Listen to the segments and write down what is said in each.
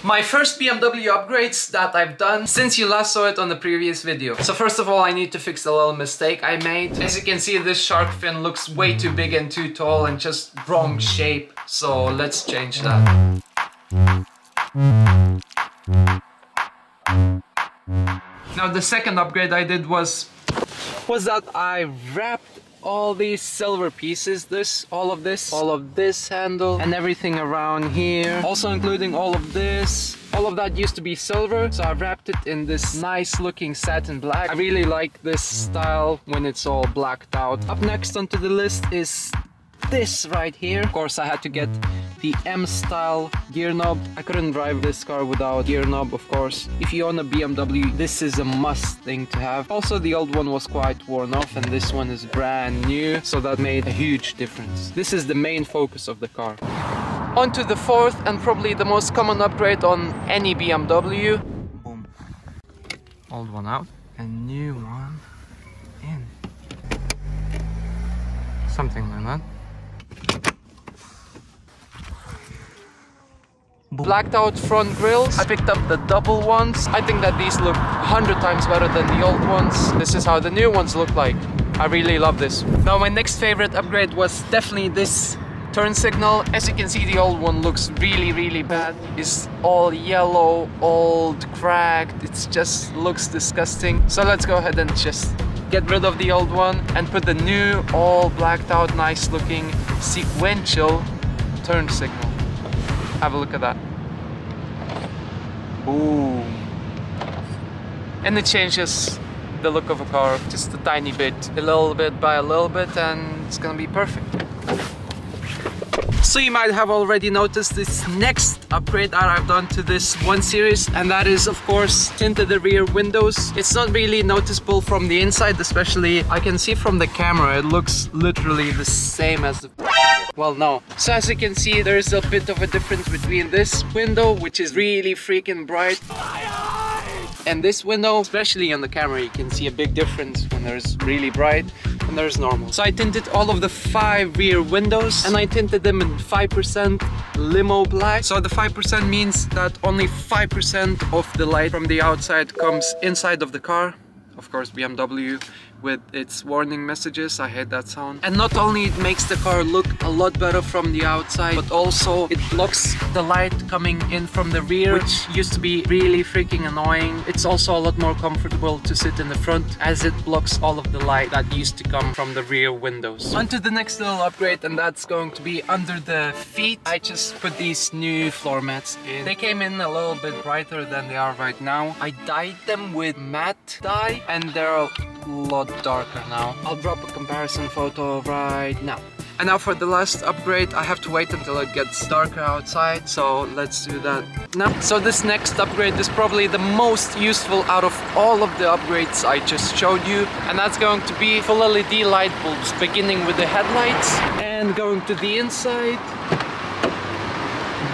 My first BMW upgrades that I've done since you last saw it on the previous video. So first of all, I need to fix a little mistake I made. As you can see, this shark fin looks way too big and too tall and just wrong shape. So let's change that. Now the second upgrade I did was that I wrapped all these silver pieces, all of this handle and everything around here, also including all of this. All of that used to be silver, so I wrapped it in this nice looking satin black. I really like this style when it's all blacked out. Up next onto the list is this right here. Of course, I had to get the M style gear knob. I couldn't drive this car without gear knob, of course. If you own a BMW, this is a must thing to have. Also, the old one was quite worn off and this one is brand new, so that made a huge difference. This is the main focus of the car. On to the fourth and probably the most common upgrade on any BMW. Boom. Old one out and new one in. Something like that. Blacked out front grills. I picked up the double ones. I think that these look 100 times better than the old ones. This is how the new ones look like. I really love this. Now my next favorite upgrade was definitely this turn signal. As you can see, the old one looks really bad. It's all yellow, old, cracked. It just looks disgusting. So let's go ahead and just get rid of the old one and put the new, all blacked out, nice looking sequential turn signal. Have a look at that. Boom. And it changes the look of a car just a tiny bit, a little bit by a little bit, and it's gonna be perfect. So you might have already noticed this next upgrade that I've done to this 1 Series, and that is of course tinted the rear windows. It's not really noticeable from the inside, especially I can see from the camera it looks literally the same as the... Well, no. So as you can see, there's a bit of a difference between this window, which is really freaking bright, and this window. Especially on the camera, you can see a big difference when there's really bright and there's normal. So I tinted all of the 5 rear windows and I tinted them in 5% limo black. So the 5% means that only 5% of the light from the outside comes inside of the car. Of course, BMW with its warning messages. I hate that sound. And not only it makes the car look a lot better from the outside, but also it blocks the light coming in from the rear, which used to be really freaking annoying. It's also a lot more comfortable to sit in the front as it blocks all of the light that used to come from the rear windows. On to the next little upgrade, and that's going to be under the feet. I just put these new floor mats in. They came in a little bit brighter than they are right now. I dyed them with matte dye and they're a lot darker now. I'll drop a comparison photo right now. And now for the last upgrade, I have to wait until it gets darker outside, so let's do that now. So this next upgrade is probably the most useful out of all of the upgrades I just showed you, and that's going to be full LED light bulbs, beginning with the headlights and going to the inside.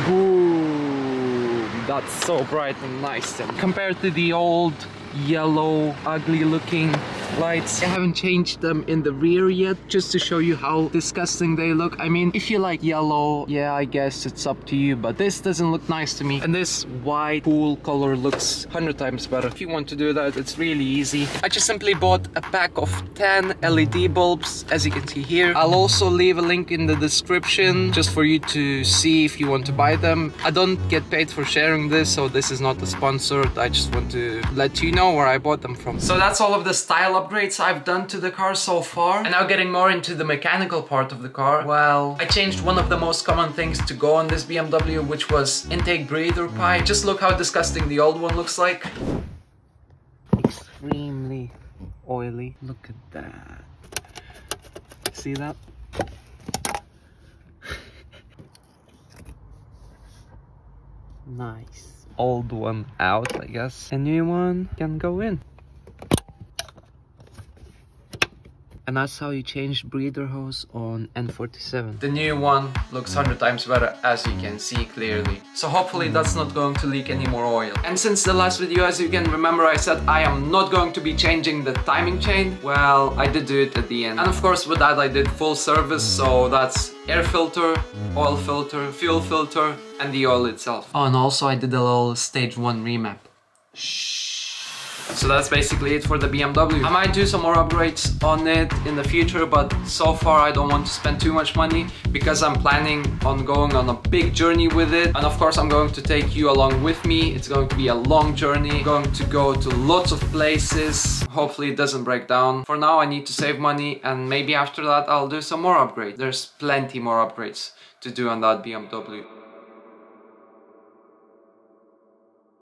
Boom! That's so bright and nice. And compared to the old yellow, ugly looking lights, I haven't changed them in the rear yet, just to show you how disgusting they look. I mean, if you like yellow, yeah, I guess it's up to you, but this doesn't look nice to me, and this white cool color looks 100 times better. If you want to do that, it's really easy. I just simply bought a pack of 10 LED bulbs, as you can see here. I'll also leave a link in the description just for you to see if you want to buy them. I don't get paid for sharing this, so this is not a sponsored. I just want to let you know where I bought them from. So that's all of the style upgrades I've done to the car so far. And now getting more into the mechanical part of the car. Well, I changed one of the most common things to go on this BMW, which was intake breather pipe. Just look how disgusting the old one looks like. Extremely oily. Look at that. See that? Nice. Old one out, I guess. A new one can go in. And that's how you change breather hose on N47. The new one looks 100 times better, as you can see clearly. So hopefully that's not going to leak any more oil. And since the last video, as you can remember, I said I am not going to be changing the timing chain. Well, I did do it at the end. And of course with that I did full service, so that's air filter, oil filter, fuel filter, and the oil itself. Oh, and also I did a little stage 1 remap. Shh. So that's basically it for the BMW. I might do some more upgrades on it in the future, but so far I don't want to spend too much money because I'm planning on going on a big journey with it. And of course I'm going to take you along with me. It's going to be a long journey, going to go to lots of places. Hopefully it doesn't break down. For now I need to save money, and maybe after that I'll do some more upgrades. There's plenty more upgrades to do on that BMW.